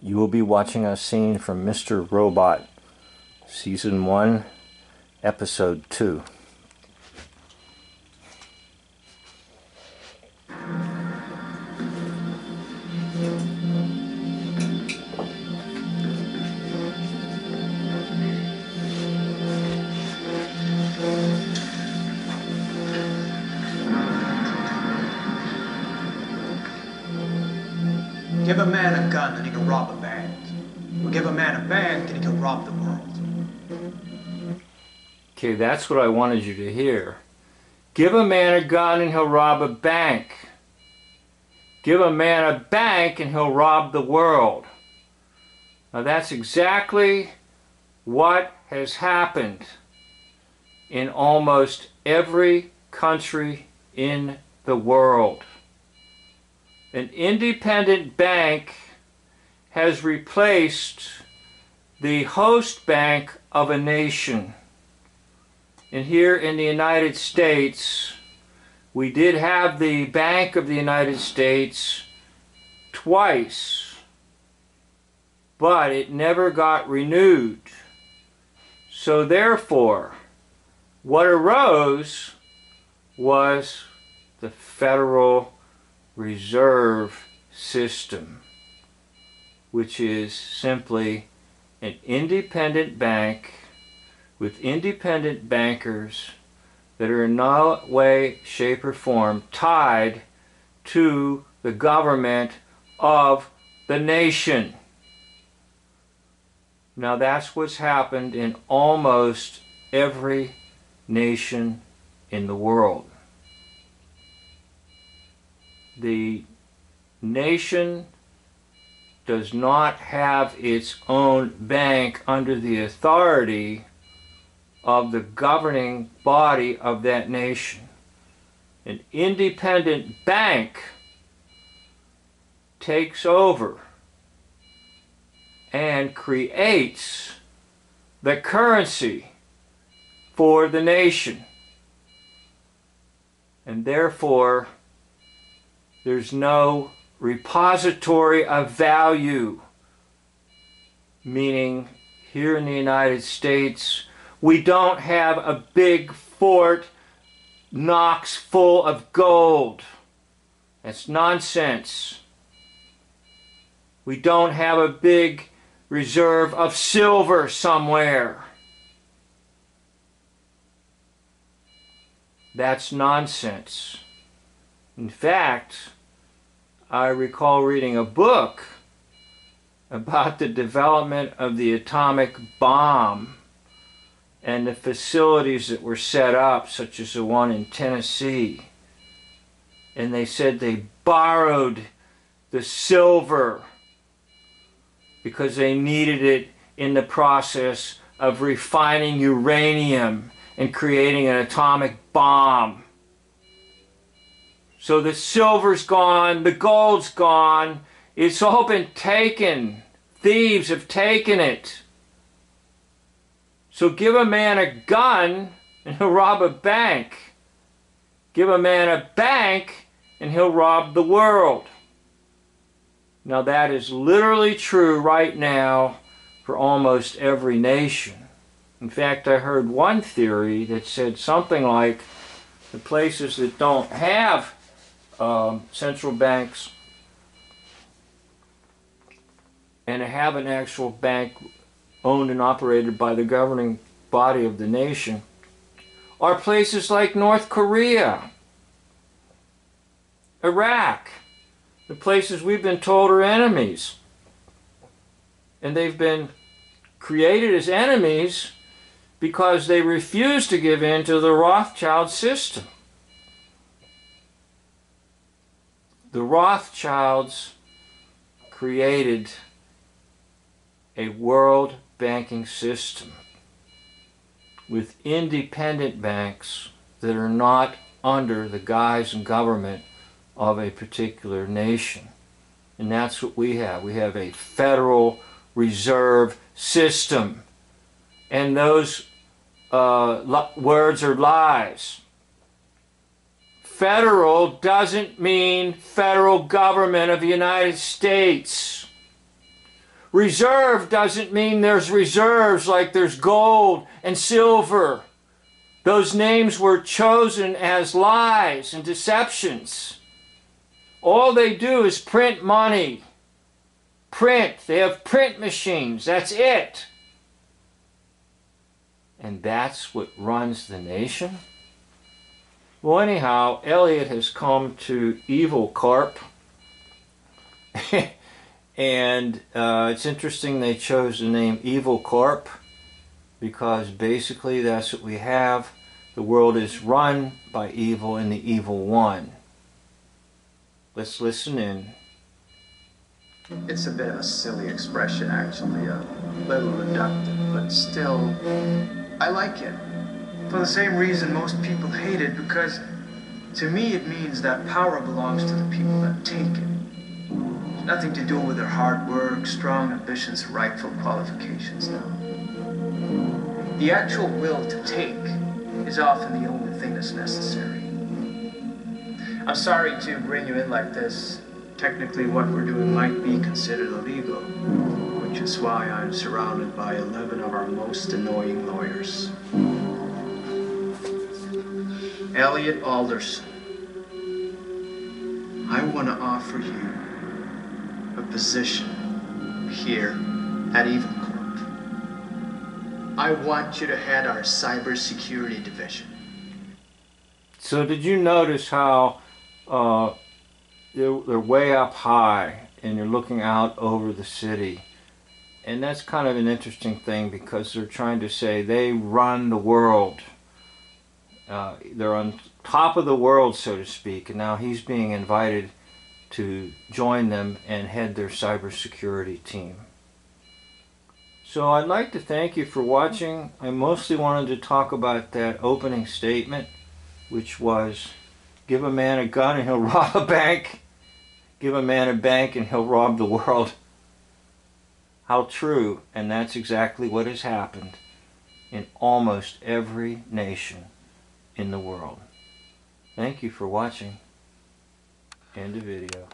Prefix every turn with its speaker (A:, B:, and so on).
A: You will be watching a scene from Mr. Robot, Season 1, Episode 2.
B: Give a man a gun and he can rob a bank. Or give a man a bank and he can rob the world.
A: Okay, that's what I wanted you to hear. Give a man a gun and he'll rob a bank. Give a man a bank and he'll rob the world. Now that's exactly what has happened in almost every country in the world. An independent bank has replaced the host bank of a nation. And here in the United States, we did have the Bank of the United States twice, but it never got renewed. So therefore, what arose was the Federal Reserve System, which is simply an independent bank with independent bankers that are in no way, shape, or form tied to the government of the nation. Now that's what's happened in almost every nation in the world. The nation does not have its own bank under the authority of the governing body of that nation. An independent bank takes over and creates the currency for the nation. And therefore, there's no repository of value, meaning here in the United States, we don't have a big Fort Knox full of gold. That's nonsense. We don't have a big reserve of silver somewhere. That's nonsense. In fact, I recall reading a book about the development of the atomic bomb and the facilities that were set up, such as the one in Tennessee. And they said they borrowed the silver because they needed it in the process of refining uranium and creating an atomic bomb. So the silver's gone, the gold's gone, it's all been taken. Thieves have taken it. So give a man a gun and he'll rob a bank. Give a man a bank and he'll rob the world. Now that is literally true right now for almost every nation. In fact, I heard one theory that said something like the places that don't have central banks and have an actual bank owned and operated by the governing body of the nation are places like North Korea, Iraq, the places we've been told are enemies. And they've been created as enemies because they refuse to give in to the Rothschild system. The Rothschilds created a world banking system with independent banks that are not under the guise and government of a particular nation. And that's what we have. We have a Federal Reserve System. And those words are lies. Federal doesn't mean federal government of the United States. Reserve doesn't mean there's reserves like there's gold and silver. Those names were chosen as lies and deceptions. All they do is print money. Print. They have print machines. That's it. And that's what runs the nation? Well, anyhow, Elliot has come to Evil Corp. And it's interesting they chose the name Evil Corp, because basically that's what we have. The world is run by evil and the evil one. Let's listen in.
B: It's a bit of a silly expression, actually, a little reductive, but still, I like it. For the same reason most people hate it, because to me it means that power belongs to the people that take it. It's nothing to do with their hard work, strong ambitions, rightful qualifications, no. The actual will to take is often the only thing that's necessary. I'm sorry to bring you in like this. Technically what we're doing might be considered illegal, which is why I'm surrounded by 11 of our most annoying lawyers. Elliot Alderson, I want to offer you a position here at Evil Corp. I want you to head our cybersecurity division.
A: So did you notice how they're way up high and you're looking out over the city? And that's kind of an interesting thing, because they're trying to say they run the world. They're on top of the world, so to speak, and now he's being invited to join them and head their cybersecurity team. So I'd like to thank you for watching. I mostly wanted to talk about that opening statement, which was, give a man a gun and he'll rob a bank. Give a man a bank and he'll rob the world. How true, and that's exactly what has happened in almost every nation in the world. Thank you for watching. End of video.